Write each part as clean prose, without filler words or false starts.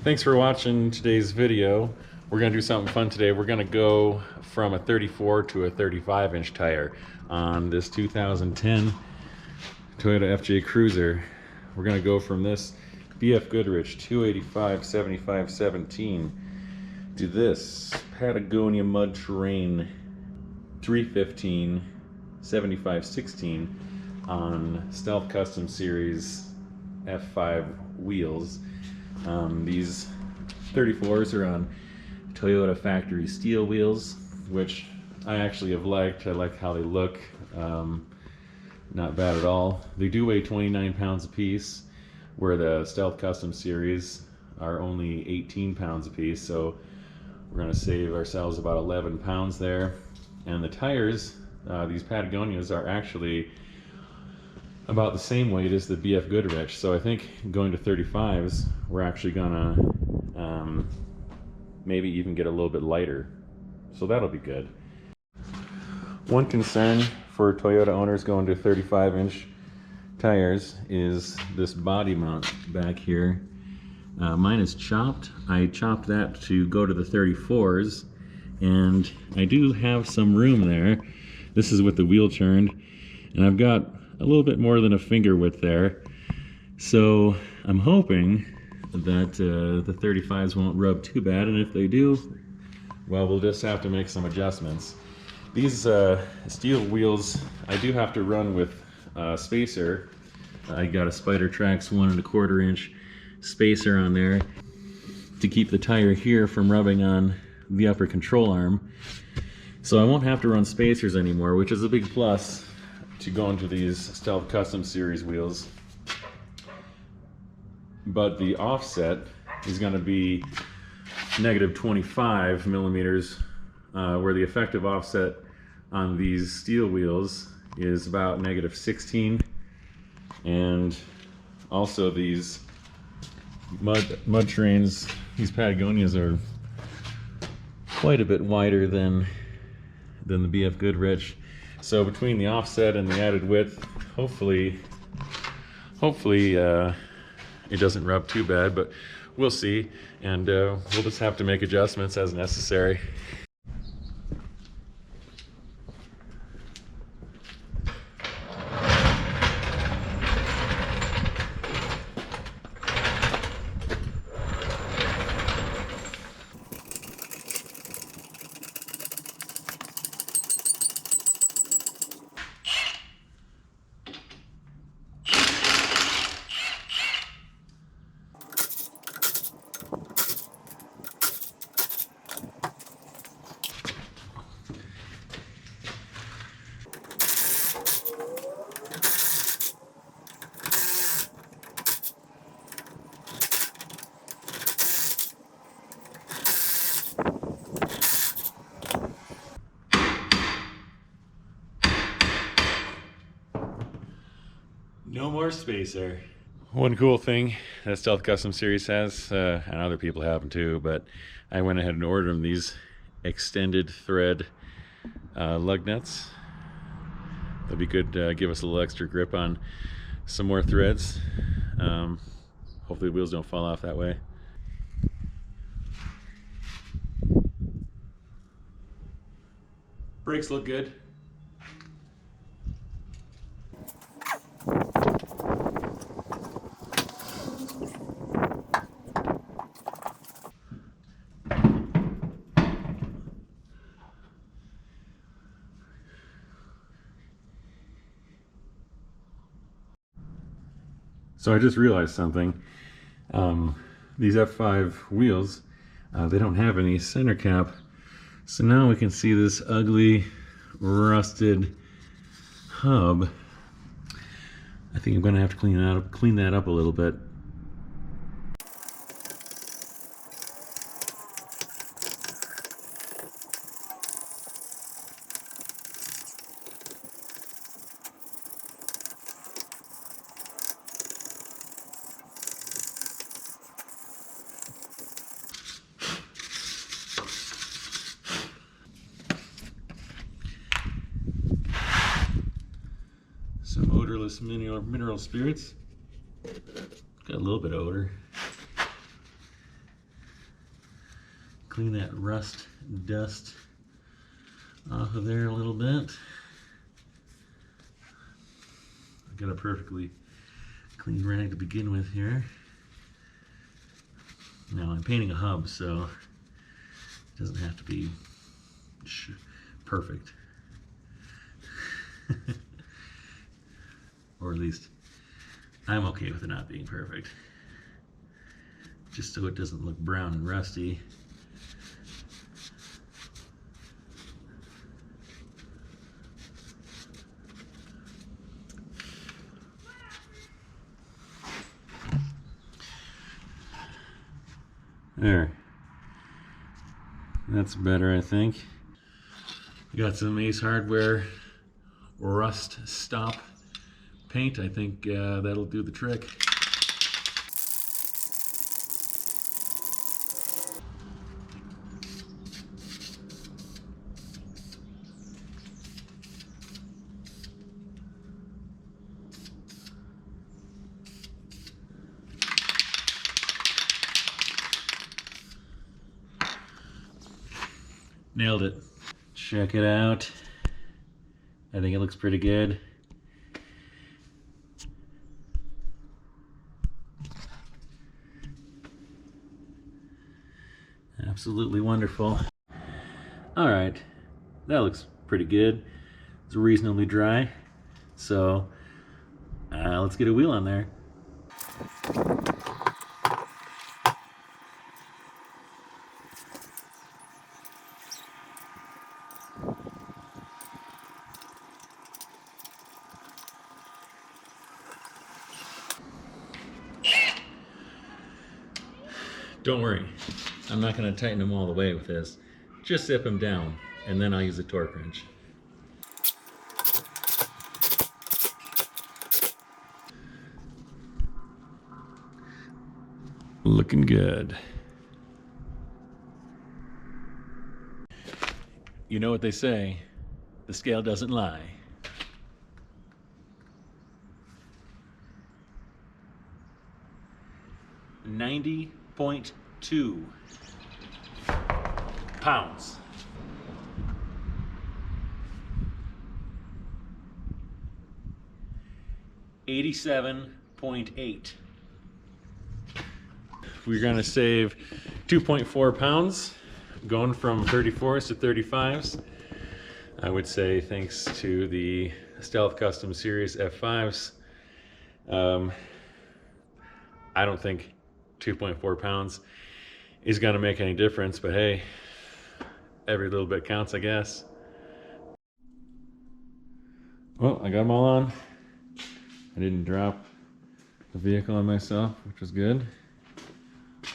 Thanks for watching today's video. We're going to do something fun today. We're going to go from a 34 to a 35-inch tire on this 2010 Toyota FJ Cruiser. We're going to go from this BF Goodrich 285/75/17 to this Patagonia Mud Terrain 315/75/16 on Stealth Custom Series F5 wheels. These 34s are on Toyota factory steel wheels, which I actually have liked. I like how they look. Not bad at all. They do weigh 29 pounds a piece, where the Stealth Custom Series are only 18 pounds a piece, so we're going to save ourselves about 11 pounds there. And the tires, these Patagonias, are actually about the same weight as the BF Goodrich, so I think going to 35s we're actually gonna maybe even get a little bit lighter, so that'll be good. One concern for Toyota owners going to 35-inch tires is this body mount back here. Mine is chopped. I chopped that to go to the 34s, and I do have some room there. This is with the wheel turned, and I've got a little bit more than a finger width there, so I'm hoping that the 35s won't rub too bad, and if they do, well, we'll just have to make some adjustments. These steel wheels I do have to run with spacer. I got a Spider Trax 1 1/4 inch spacer on there to keep the tire here from rubbing on the upper control arm, so I won't have to run spacers anymore, which is a big plus to go into these Stealth Custom Series wheels. But the offset is going to be -25 millimeters, where the effective offset on these steel wheels is about -16. And also these mud terrains, these Patagonias, are quite a bit wider than the BF Goodrich. So between the offset and the added width, hopefully it doesn't rub too bad, but we'll see, and we'll just have to make adjustments as necessary. No more spacer. One cool thing that Stealth Custom Series has, and other people have them too, but I went ahead and ordered them, these extended thread lug nuts. They'll be good to give us a little extra grip on some more threads. Hopefully the wheels don't fall off that way. Brakes look good. So I just realized something. These F5 wheels, they don't have any center cap. So now we can see this ugly, rusted hub. I think I'm gonna have to clean that up a little bit. Some odorless mineral spirits. Got a little bit of odor. clean that rust dust off of there a little bit. I've got a perfectly clean rag to begin with here. Now I'm painting a hub, so it doesn't have to be perfect. Or at least I'm okay with it not being perfect. Just so it doesn't look brown and rusty. There. That's better, I think. Got some Ace Hardware Rust Stop paint. I think that'll do the trick. Nailed it. Check it out. I think it looks pretty good. Absolutely wonderful. All right, that looks pretty good. It's reasonably dry, so let's get a wheel on there. Don't worry, I'm not going to tighten them all the way with this. Just zip them down, and then I'll use a torque wrench. Looking good. You know what they say, the scale doesn't lie. .2 pounds. $87.8. We're gonna save 2.4 pounds going from 34s to 35s. I would say thanks to the Stealth Custom Series F5s. I don't think 2.4 pounds is gonna make any difference, but hey, every little bit counts, I guess. Well, I got them all on. I didn't drop the vehicle on myself, which was good.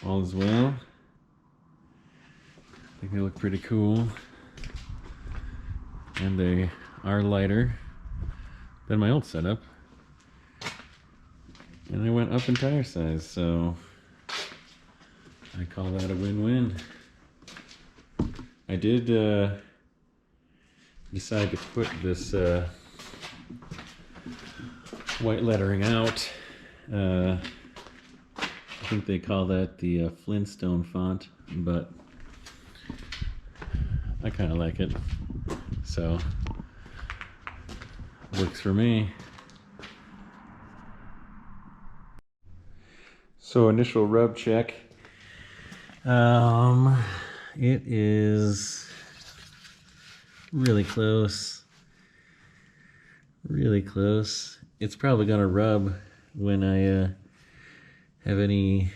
All is well. I think they look pretty cool. And they are lighter than my old setup. And they went up in tire size, so I call that a win-win. I did decide to put this white lettering out. I think they call that the Flintstone font, but I kind of like it, so works for me. So initial rub check. It is really close. Really close. It's probably gonna rub when I have any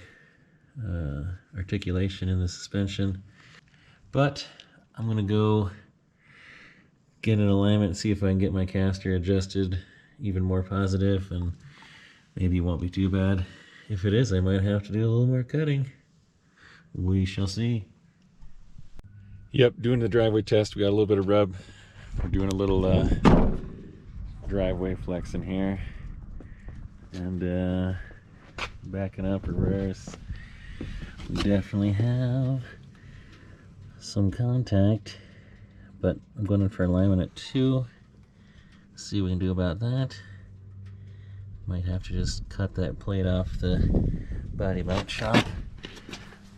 articulation in the suspension. But I'm gonna go get an alignment and see if I can get my caster adjusted even more positive, and maybe it won't be too bad. If it is, I might have to do a little more cutting. We shall see. Yep, doing the driveway test, we got a little bit of rub. We're doing a little driveway flex in here. And backing up reverse. We definitely have some contact, but I'm going in for alignment at 2. See what we can do about that. Might have to just cut that plate off the body mount shop.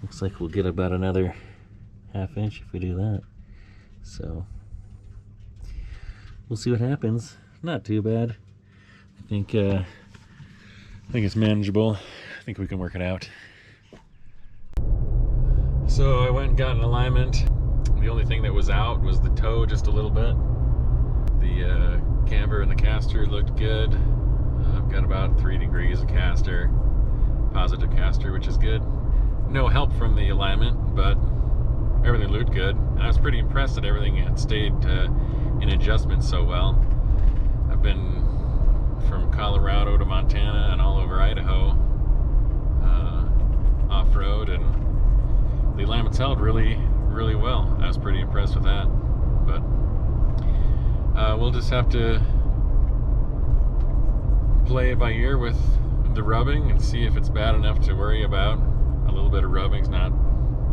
Looks like we'll get about another 1/2 inch if we do that. So we'll see what happens. Not too bad. I think it's manageable. I think we can work it out. So I went and got an alignment. The only thing that was out was the toe just a little bit. The camber and the caster looked good. I've got about 3 degrees of caster, positive caster, which is good. No help from the alignment, but everything looked good. And I was pretty impressed that everything had stayed in adjustment so well. I've been from Colorado to Montana and all over Idaho off-road, and the alignment's held really well. I was pretty impressed with that. But we'll just have to play it by ear with the rubbing and see if it's bad enough to worry about. A little bit of rubbing's not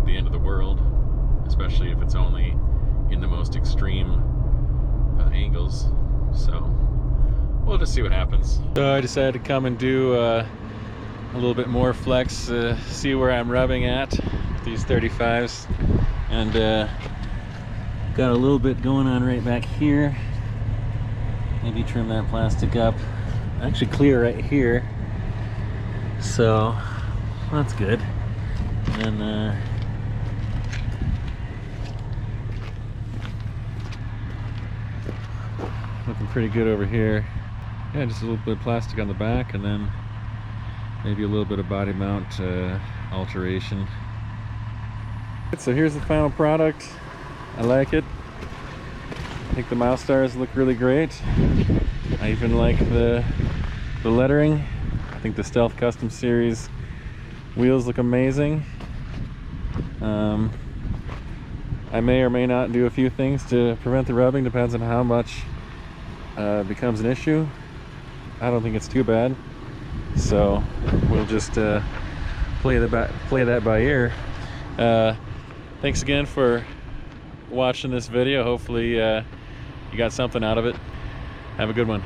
the end of the world, especially if it's only in the most extreme angles. So we'll just see what happens. So I decided to come and do a little bit more flex, see where I'm rubbing at with these 35s, and got a little bit going on right back here. Maybe trim that plastic up. Actually clear right here, so that's good. And then looking pretty good over here. Yeah, just a little bit of plastic on the back, and then maybe a little bit of body mount alteration. So here's the final product. I like it. I think the Milestars look really great. I even like the lettering. I think the Stealth Custom Series wheels look amazing. I may or may not do a few things to prevent the rubbing, depends on how much becomes an issue. I don't think it's too bad, so we'll just play that by ear. Thanks again for watching this video. Hopefully you got something out of it. Have a good one.